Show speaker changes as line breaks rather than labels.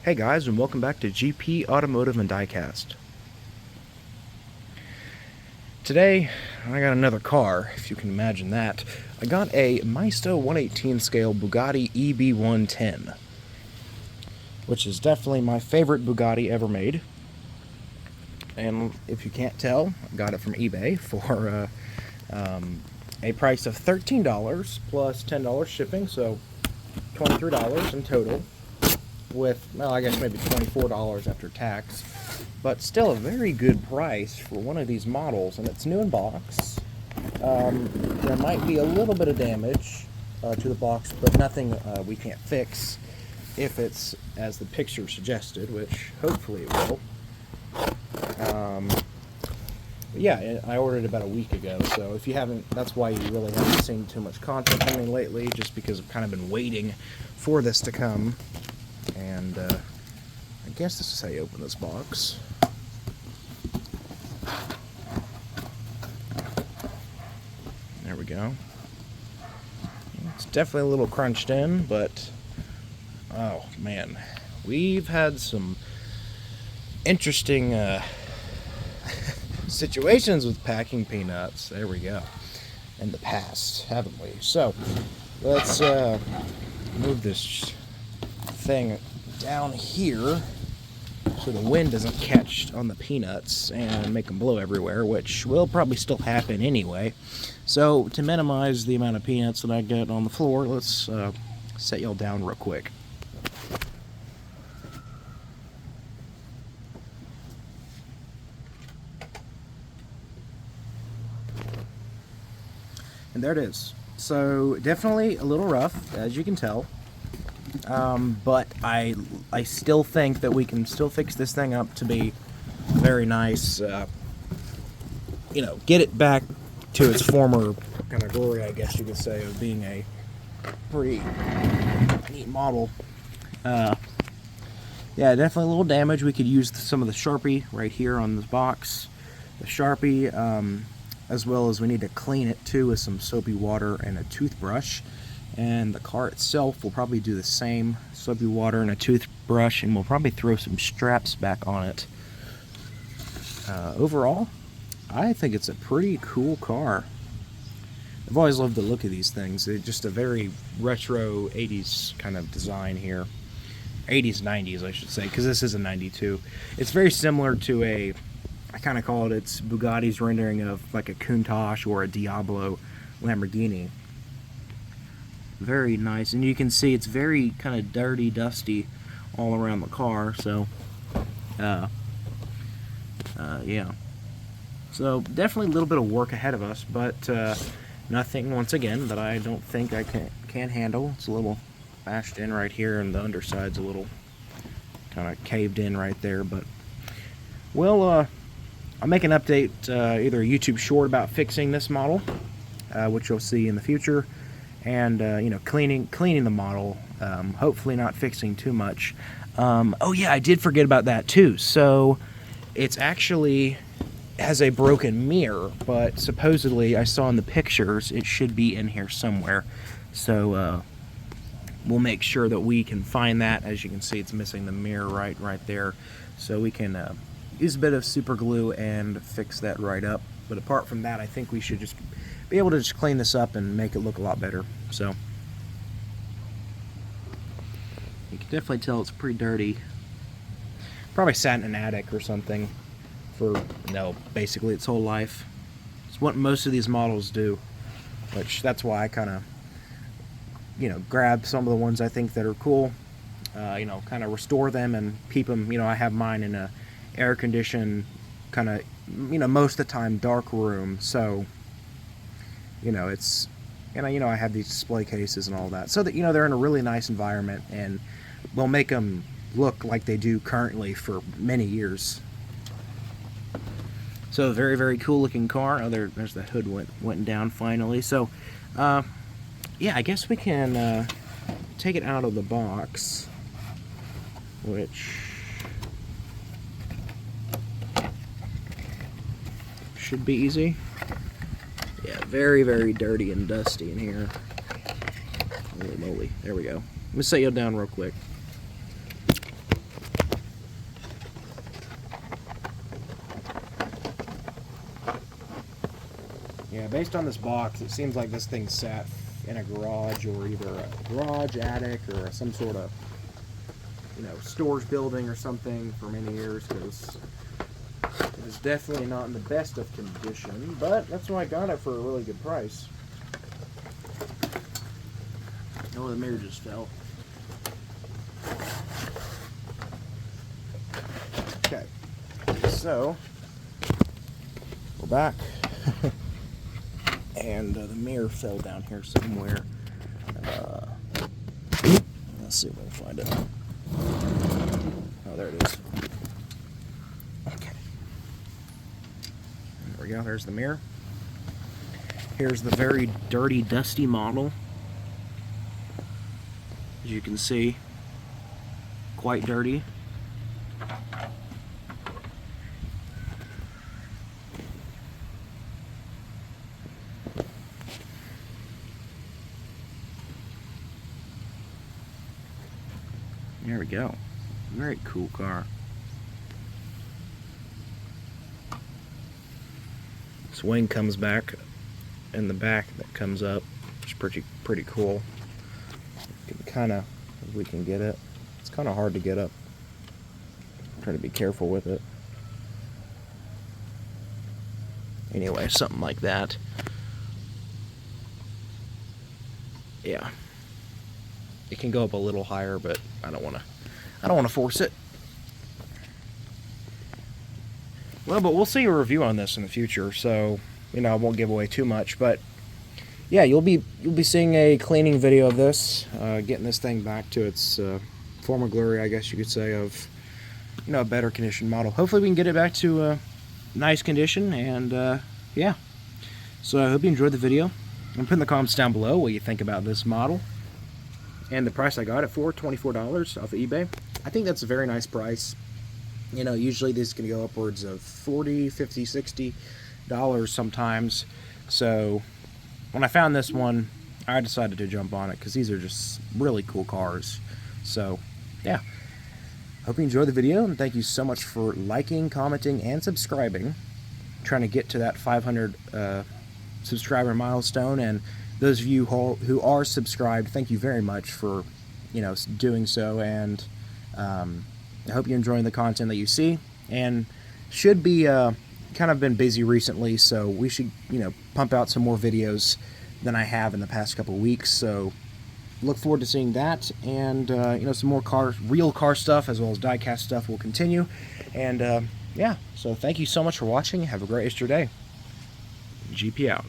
Hey guys, and welcome back to GP Automotive and Diecast. Today, I got another car, if you can imagine that. I got a Maisto 1/18 scale Bugatti EB110, which is definitely my favorite Bugatti ever made. And if you can't tell, I got it from eBay for a price of $13 plus $10 shipping, so $23 in total. With, well, I guess maybe $24 after tax, but still a very good price for one of these models, and it's new in box. There might be a little bit of damage to the box, but nothing we can't fix if it's as the picture suggested, which hopefully it will. Yeah, I ordered it about a week ago, so if you haven't, that's why you really haven't seen too much content from me lately, just because I've kind of been waiting for this to come. And I guess this is how you open this box. There we go. It's definitely a little crunched in, but oh man, we've had some interesting situations with packing peanuts. There we go. In the past, haven't we? So let's move this thing down here so the wind doesn't catch on the peanuts and make them blow everywhere, which will probably still happen anyway. So to minimize the amount of peanuts that I get on the floor, let's set y'all down real quick. And there it is. So definitely a little rough, as you can tell. But I still think that we can still fix this thing up to be very nice, you know, get it back to its former kind of glory, I guess you could say, of being a pretty neat model. Yeah, definitely a little damage. We could use some of the Sharpie right here on this box. The Sharpie, as well as we need to clean it too with some soapy water and a toothbrush. And the car itself will probably do the same, soapy water and a toothbrush, and we'll probably throw some straps back on it. Overall, I think it's a pretty cool car. I've always loved the look of these things. They're just a very retro 80s kind of design here. 80s, 90s, I should say, because this is a 92. It's very similar to a, I kind of call it's Bugatti's rendering of like a Countach or a Diablo Lamborghini. Very nice, and you can see it's very kind of dirty, dusty all around the car. So yeah, so definitely a little bit of work ahead of us, but nothing, once again, that I don't think I can handle. It's a little bashed in right here, and the underside's a little kind of caved in right there, but well, I'll make an update, either a YouTube short about fixing this model, which you'll see in the future, and you know, cleaning the model, hopefully not fixing too much. Oh yeah, I did forget about that too. So it's actually has a broken mirror, but supposedly I saw in the pictures it should be in here somewhere. So we'll make sure that we can find that. As you can see, it's missing the mirror right there. So we can use a bit of super glue and fix that right up. But apart from that, I think we should just be able to just clean this up and make it look a lot better. So you can definitely tell it's pretty dirty. Probably sat in an attic or something for, basically its whole life. It's what most of these models do, which that's why I kind of, grab some of the ones I think that are cool, kind of restore them and keep them. I have mine in a air-conditioned kind of, most of the time dark room, so it's, I have these display cases and all that, so that they're in a really nice environment, and we'll make them look like they do currently for many years. So very, very cool looking car. Oh, there's the hood went down finally. So yeah, I guess we can take it out of the box, which should be easy. Yeah, very, very dirty and dusty in here. Holy moly. There we go. Let me set you down real quick. Yeah, based on this box, it seems like this thing sat in a garage, or either a garage, attic, or some sort of, storage building or something for many years, because it is definitely not in the best of condition, but that's why I got it for a really good price. Oh, the mirror just fell. Okay, so we're back. And the mirror fell down here somewhere. Let's see if I can find it. Oh, there it is. Okay. There we go. There's the mirror. Here's the very dirty, dusty model. As you can see, quite dirty. There we go. Very cool car. This wing comes back, and the back that comes up. It's pretty cool. You can kind of, if we can get it. It's kind of hard to get up. Try to be careful with it. Anyway, something like that. Yeah. It can go up a little higher, but I don't want to force it. Well, but we'll see a review on this in the future, so I won't give away too much. But yeah, you'll be seeing a cleaning video of this, getting this thing back to its former glory, I guess you could say, of a better condition model. Hopefully, we can get it back to a nice condition, and yeah. So I hope you enjoyed the video. I'm putting the comments down below what you think about this model. And the price I got it for, $24 off of eBay. I think that's a very nice price. Usually these can go upwards of $40, $50, $60 sometimes. So when I found this one, I decided to jump on it because these are just really cool cars. So yeah, hope you enjoyed the video, and thank you so much for liking, commenting, and subscribing. I'm trying to get to that 500 subscriber milestone, and those of you who are subscribed, thank you very much for, doing so, and I hope you're enjoying the content that you see, and should be kind of been busy recently, so we should, pump out some more videos than I have in the past couple weeks, so look forward to seeing that, and, some more real car stuff, as well as diecast stuff will continue, and, yeah, so thank you so much for watching. Have a great rest of your day. GP out.